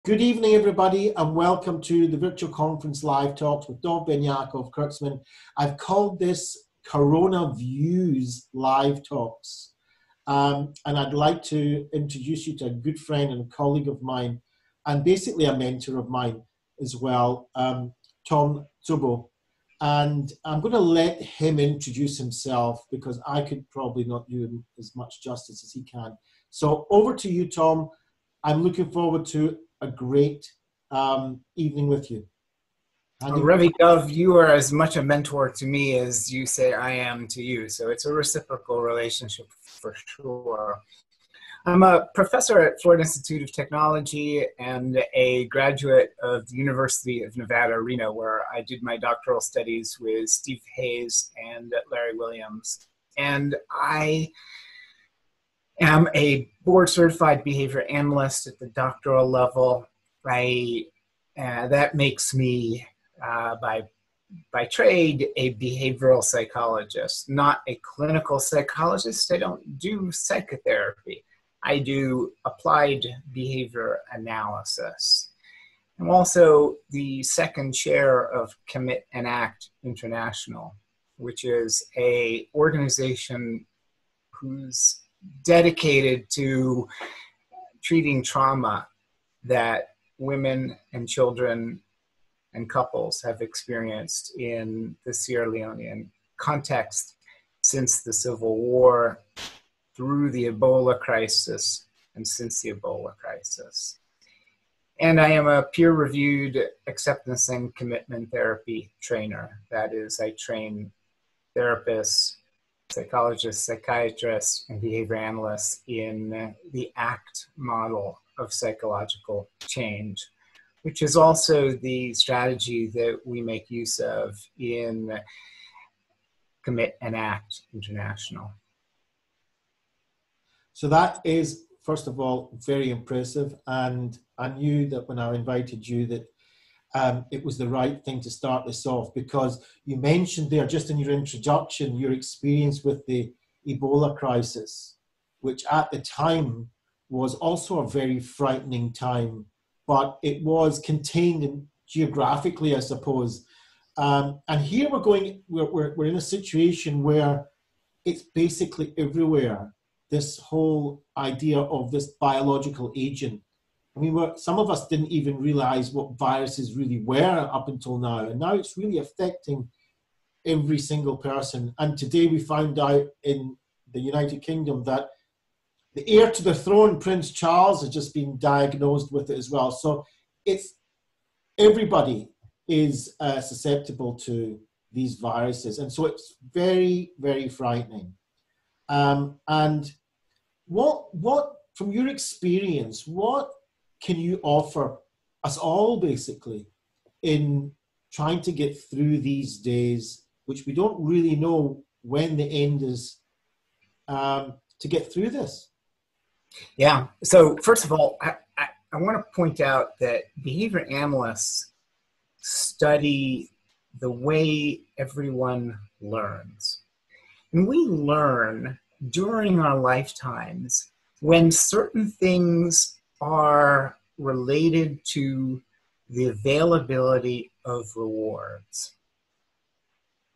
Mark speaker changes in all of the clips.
Speaker 1: Good evening, everybody, and welcome to the virtual conference live talks with Dov Benyaacov-Kurtzman. I've called this Corona Views Live Talks, and I'd like to introduce you to a good friend and colleague of mine, and basically a mentor of mine as well, Tom Szabo. And I'm going to let him introduce himself because I could probably not do him as much justice as he can. So over to you, Tom. I'm looking forward to a great evening with you.
Speaker 2: Ravi, Dov, you are as much a mentor to me as you say I am to you. So it's a reciprocal relationship for sure. I'm a professor at Florida Institute of Technology and a graduate of the University of Nevada, Reno, where I did my doctoral studies with Steve Hayes and Larry Williams. And I am a board-certified behavior analyst at the doctoral level. That makes me, by trade, a behavioral psychologist, not a clinical psychologist. I don't do psychotherapy. I do applied behavior analysis. I'm also the second chair of Commit and Act International, which is an organization who's dedicated to treating trauma that women and children and couples have experienced in the Sierra Leonean context since the Civil War, through the Ebola crisis, and since the Ebola crisis. And I am a peer-reviewed acceptance and commitment therapy trainer. That is, I train therapists, psychologists, psychiatrists, and behavior analysts in the ACT model of psychological change, which is also the strategy that we make use of in Commit and Act International.
Speaker 1: So that is, first of all, very impressive. And I knew that when I invited you that it was the right thing to start this off, because you mentioned there just in your introduction your experience with the Ebola crisis, which at the time was also a very frightening time, but it was contained geographically, I suppose. And here we're in a situation where it's basically everywhere, this whole idea of this biological agent. I mean, some of us didn't even realize what viruses really were up until now. And now it's really affecting every single person. And today we found out in the United Kingdom that the heir to the throne, Prince Charles, has just been diagnosed with it as well. So everybody is susceptible to these viruses. And so it's very, very frightening. And what, from your experience, what can you offer us all basically in trying to get through these days, which we don't really know when the end is, to get through this?
Speaker 2: Yeah, so first of all, I want to point out that behavior analysts study the way everyone learns. And we learn during our lifetimes when certain things are related to the availability of rewards.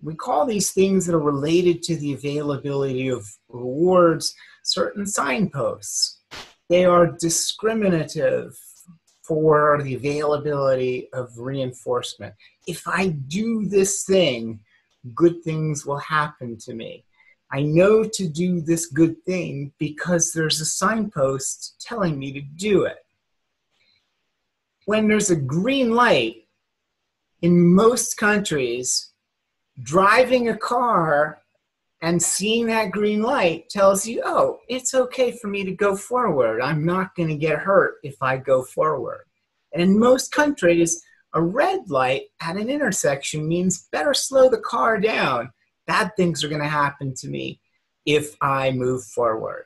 Speaker 2: We call these things that are related to the availability of rewards certain signposts. They are discriminative for the availability of reinforcement. If I do this thing, good things will happen to me. I know to do this good thing because there's a signpost telling me to do it. When there's a green light, in most countries, driving a car and seeing that green light tells you, oh, it's okay for me to go forward. I'm not going to get hurt if I go forward. And in most countries, a red light at an intersection means better slow the car down. Bad things are going to happen to me if I move forward.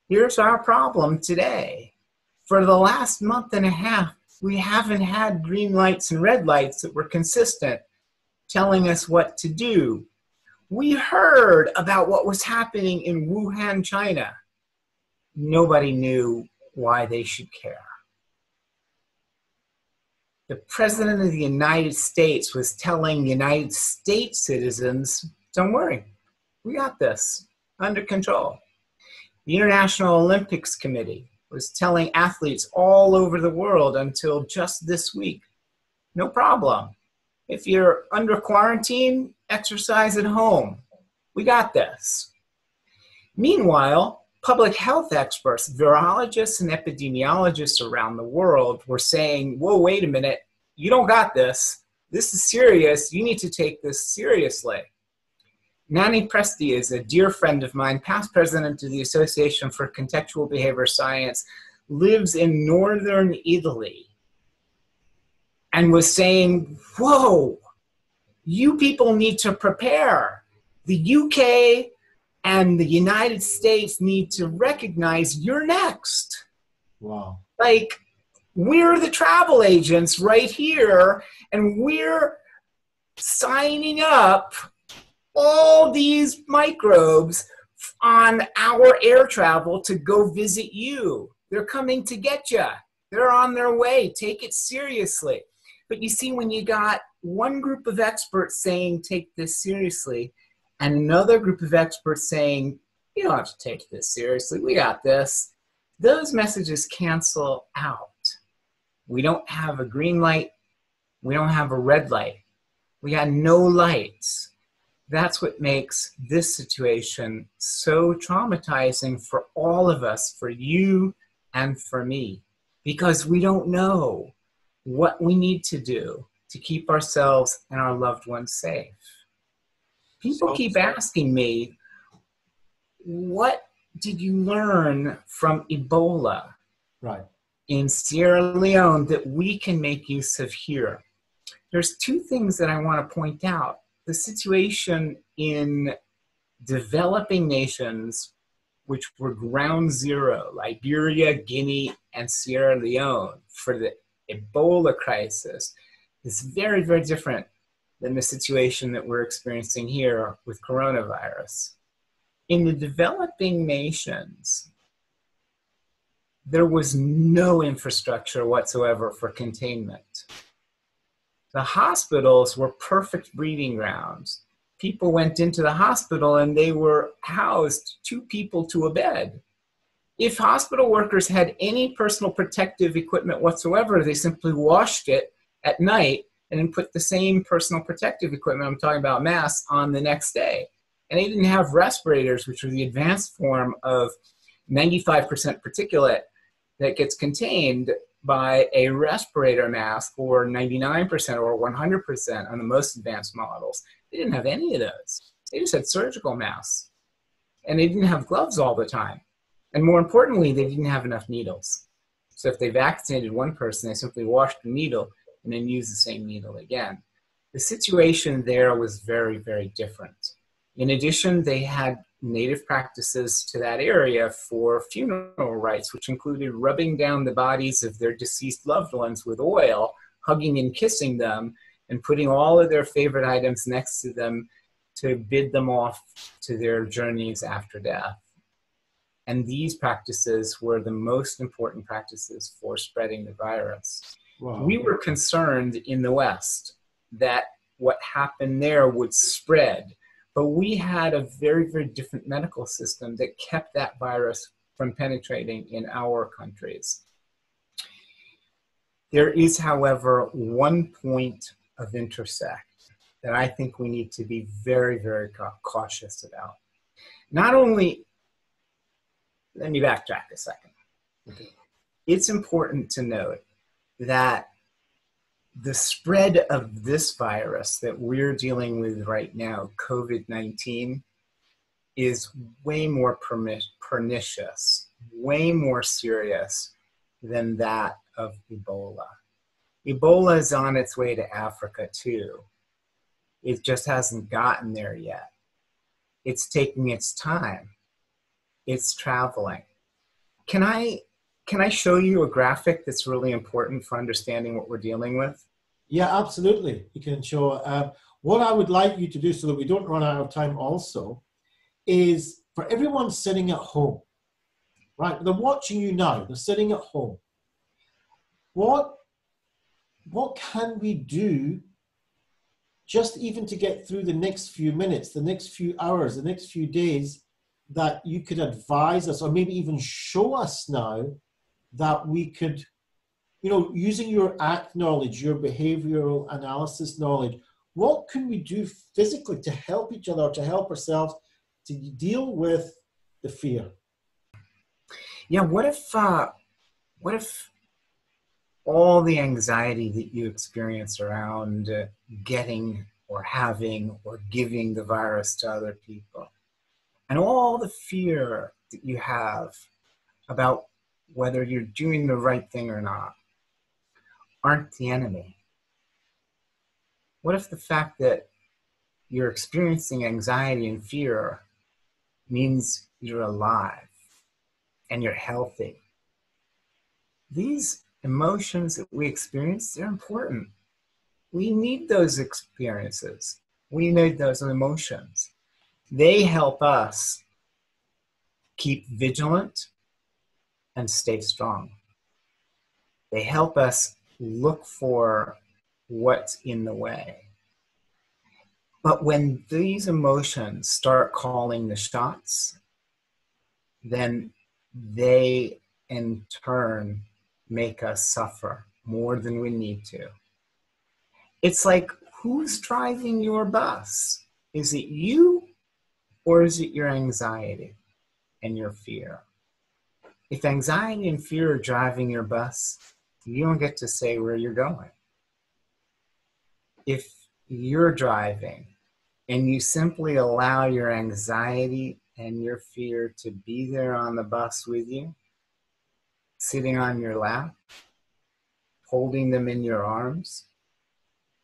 Speaker 2: Here's our problem today. For the last month and a half, we haven't had green lights and red lights that were consistent, telling us what to do. We heard about what was happening in Wuhan, China. Nobody knew why they should care. the President of the United States was telling United States citizens, don't worry, we got this under control. The International Olympics Committee was telling athletes all over the world until just this week, no problem. If you're under quarantine, exercise at home. We got this. Meanwhile, public health experts, virologists and epidemiologists around the world were saying, whoa, wait a minute, you don't got this. This is serious. You need to take this seriously. Nanni Presti is a dear friend of mine, past president of the Association for Contextual Behavior Science, lives in northern Italy, and was saying, whoa, you people need to prepare. The UK and the United States need to recognize you're next.
Speaker 1: Wow.
Speaker 2: Like, we're the travel agents right here, and we're signing up all these microbes on our air travel to go visit you. They're coming to get you. They're on their way. Take it seriously. But you see, when you got one group of experts saying, take this seriously, and another group of experts saying, you don't have to take this seriously, we got this, those messages cancel out. We don't have a green light. We don't have a red light. We got no lights. That's what makes this situation so traumatizing for all of us, for you and for me, because we don't know what we need to do to keep ourselves and our loved ones safe. People keep asking me, what did you learn from Ebola in Sierra Leone that we can make use of here? There's two things that I want to point out. The situation in developing nations, which were ground zero, Liberia, Guinea, and Sierra Leone, for the Ebola crisis, is very, very different than the situation that we're experiencing here with coronavirus. In the developing nations, there was no infrastructure whatsoever for containment. The hospitals were perfect breeding grounds. People went into the hospital and they were housed 2 people to a bed. If hospital workers had any personal protective equipment whatsoever, they simply washed it at night and then put the same personal protective equipment, I'm talking about masks, on the next day. And they didn't have respirators, which are the advanced form of 95% particulate that gets contained by a respirator mask, or 99% or 100% on the most advanced models. They didn't have any of those. They just had surgical masks. And they didn't have gloves all the time. And more importantly, they didn't have enough needles. So if they vaccinated one person, they simply washed the needle and then used the same needle again. The situation there was very, very different. In addition, they had native practices to that area for funeral rites, which included rubbing down the bodies of their deceased loved ones with oil, hugging and kissing them, and putting all of their favorite items next to them to bid them off to their journeys after death. And these practices were the most important practices for spreading the virus. Wow. We were concerned in the West that what happened there would spread. But we had a very, very different medical system that kept that virus from penetrating in our countries. There is, however, one point of intersect that I think we need to be very, very cautious about. Not only, let me backtrack a second. Okay. It's important to note that the spread of this virus that we're dealing with right now, COVID-19, is way more pernicious, way more serious than that of Ebola. Ebola is on its way to Africa too. It just hasn't gotten there yet. It's taking its time. It's traveling. Can I show you a graphic that's really important for understanding what we're dealing with?
Speaker 1: Yeah, absolutely. You can show. What I would like you to do, so that we don't run out of time also, is for everyone sitting at home, right? They're watching you now. They're sitting at home. What what can we do just even to get through the next few minutes, the next few hours, the next few days, that you could advise us or maybe even show us now that we could, you know, using your ACT knowledge, your behavioral analysis knowledge, what can we do physically to help each other, to help ourselves to deal with the fear?
Speaker 2: Yeah, what if all the anxiety that you experience around getting or having or giving the virus to other people, and all the fear that you have about whether you're doing the right thing or not, aren't the enemy? What if the fact that you're experiencing anxiety and fear means you're alive and you're healthy? These emotions that we experience, they're important. We need those experiences. We need those emotions. They help us keep vigilant and stay strong. They help us look for what's in the way. But when these emotions start calling the shots, then they in turn make us suffer more than we need to. It's like, who's driving your bus? Is it you, or is it your anxiety and your fear? If anxiety and fear are driving your bus, you don't get to say where you're going. If you're driving and you simply allow your anxiety and your fear to be there on the bus with you, sitting on your lap, holding them in your arms,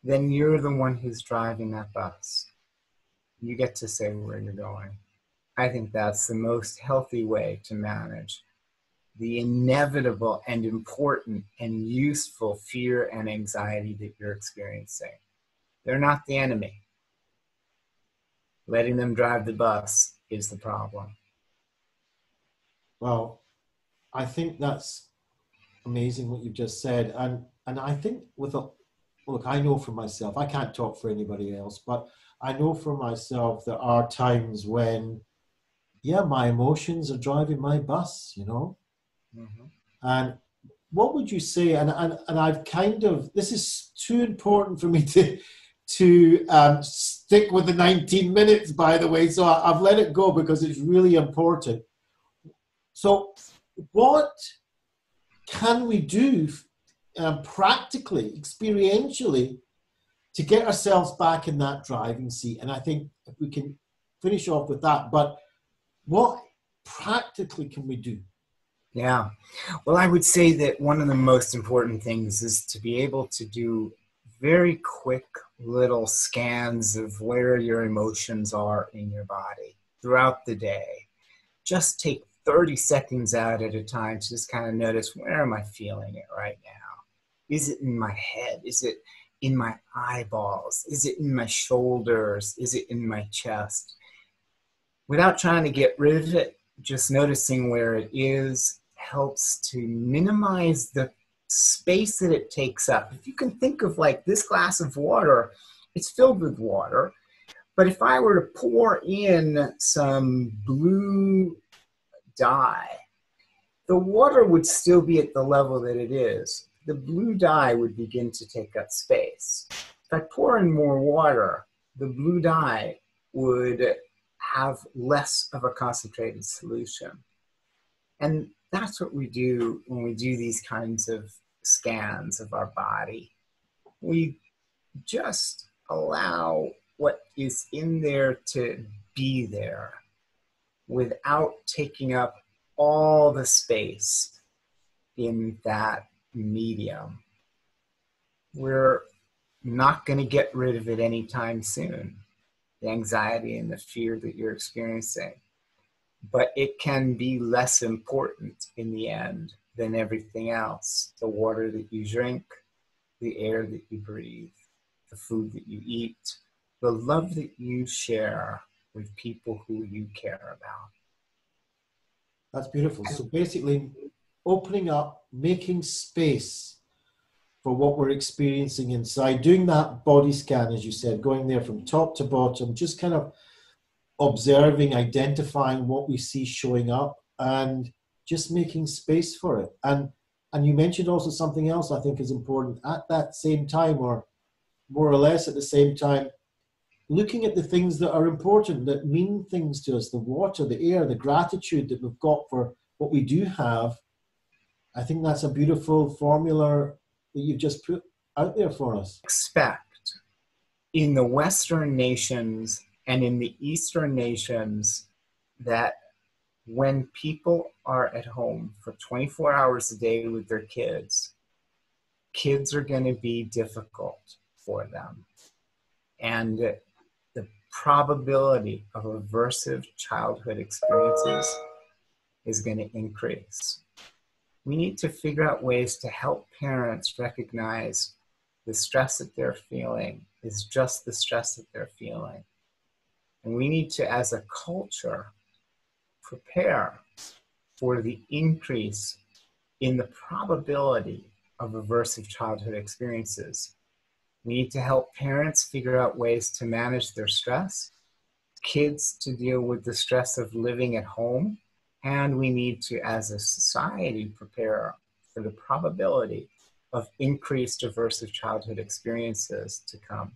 Speaker 2: then you're the one who's driving that bus. You get to say where you're going. I think that's the most healthy way to manage the inevitable and important and useful fear and anxiety that you're experiencing. They're not the enemy. Letting them drive the bus is the problem.
Speaker 1: Well, I think that's amazing what you've just said. And I think look, I know for myself, I can't talk for anybody else, but I know for myself there are times when, yeah, my emotions are driving my bus, you know? Mm-hmm. And what would you say, and I've kind of, this is too important for me to stick with the 19 minutes, by the way, so I've let it go because it's really important. So what can we do practically, experientially, to get ourselves back in that driving seat? And I think if we can finish off with that, but what practically can we do?
Speaker 2: Yeah, well, I would say that one of the most important things is to be able to do very quick little scans of where your emotions are in your body throughout the day. Just take 30 seconds out at a time to just kind of notice, where am I feeling it right now? Is it in my head? Is it in my eyeballs? Is it in my shoulders? Is it in my chest? Without trying to get rid of it, just noticing where it is helps to minimize the space that it takes up. If you can think of like this glass of water, it's filled with water, but if I were to pour in some blue dye, the water would still be at the level that it is. The blue dye would begin to take up space. If I pour in more water, the blue dye would have less of a concentrated solution. And that's what we do when we do these kinds of scans of our body. We just allow what is in there to be there without taking up all the space in that medium. We're not going to get rid of it anytime soon, the anxiety and the fear that you're experiencing. But it can be less important in the end than everything else. The water that you drink, the air that you breathe, the food that you eat, the love that you share with people who you care about.
Speaker 1: That's beautiful. So basically, opening up, making space for what we're experiencing inside. Doing that body scan, as you said, going there from top to bottom, just kind of observing, identifying what we see showing up, and just making space for it. And you mentioned also something else I think is important. At that same time, or more or less at the same time, looking at the things that are important, that mean things to us, the water, the air, the gratitude that we've got for what we do have. I think that's a beautiful formula that you've just put out there for us.
Speaker 2: Expect in the Western nations and in the Eastern nations that when people are at home for 24 hours a day with their kids, kids are going to be difficult for them. And the probability of aversive childhood experiences is going to increase. We need to figure out ways to help parents recognize the stress that they're feeling is just the stress that they're feeling. And we need to, as a culture, prepare for the increase in the probability of aversive childhood experiences. We need to help parents figure out ways to manage their stress, kids to deal with the stress of living at home, and we need to, as a society, prepare for the probability of increased aversive childhood experiences to come.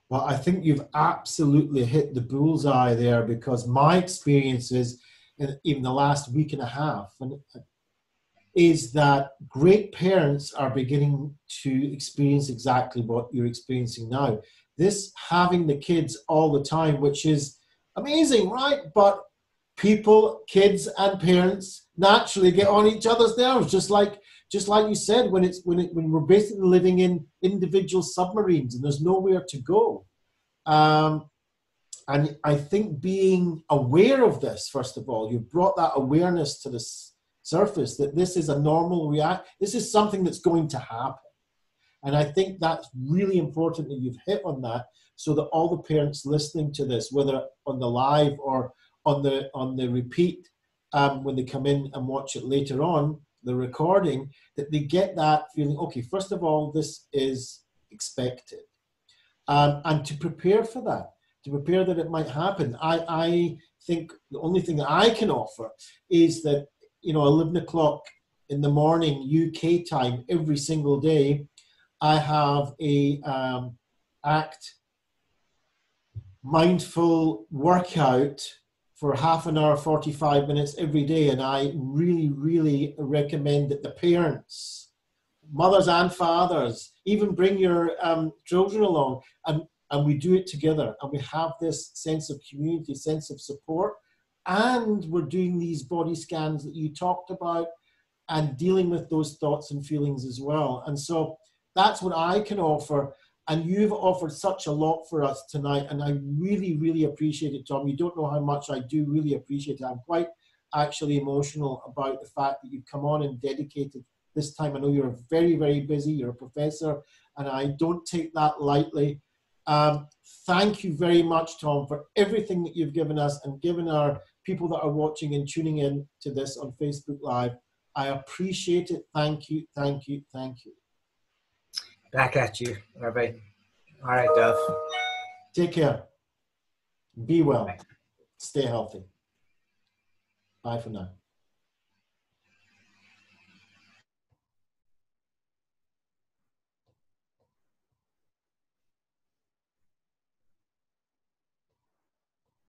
Speaker 1: Well, I think you've absolutely hit the bullseye there, because my experiences in even the last week and a half is that great parents are beginning to experience exactly what you're experiencing now. This having the kids all the time, which is amazing, right? But people, kids and parents naturally get on each other's nerves, just like you said, when we're basically living in individual submarines and there's nowhere to go. And I think being aware of this, first of all, you've brought that awareness to the surface, that this is a normal this is something that's going to happen. And I think that's really important that you've hit on that, so that all the parents listening to this, whether on the live or on the repeat, when they come in and watch it later on, the recording, that they get that feeling, okay, first of all, this is expected. And to prepare for that, to prepare that it might happen. I think the only thing that I can offer is that, 11 o'clock in the morning UK time every single day, I have a ACT mindful workout for half an hour, 45 minutes every day. And I really, really recommend that the parents, mothers and fathers, even bring your children along, and we do it together. And we have this sense of community, sense of support. And we're doing these body scans that you talked about and dealing with those thoughts and feelings as well. And so that's what I can offer. And you've offered such a lot for us tonight. And I really, really appreciate it, Tom. You don't know how much I do really appreciate it. I'm quite actually emotional about the fact that you've come on and dedicated this time. I know you're very, very busy. You're a professor, and I don't take that lightly. Thank you very much, Tom, for everything that you've given us and given our people that are watching and tuning in to this on Facebook Live. I appreciate it. Thank you, thank you, thank you.
Speaker 2: Back at you, Rabbi. All right, Dov.
Speaker 1: Take care. Be well. Stay healthy. Bye for now.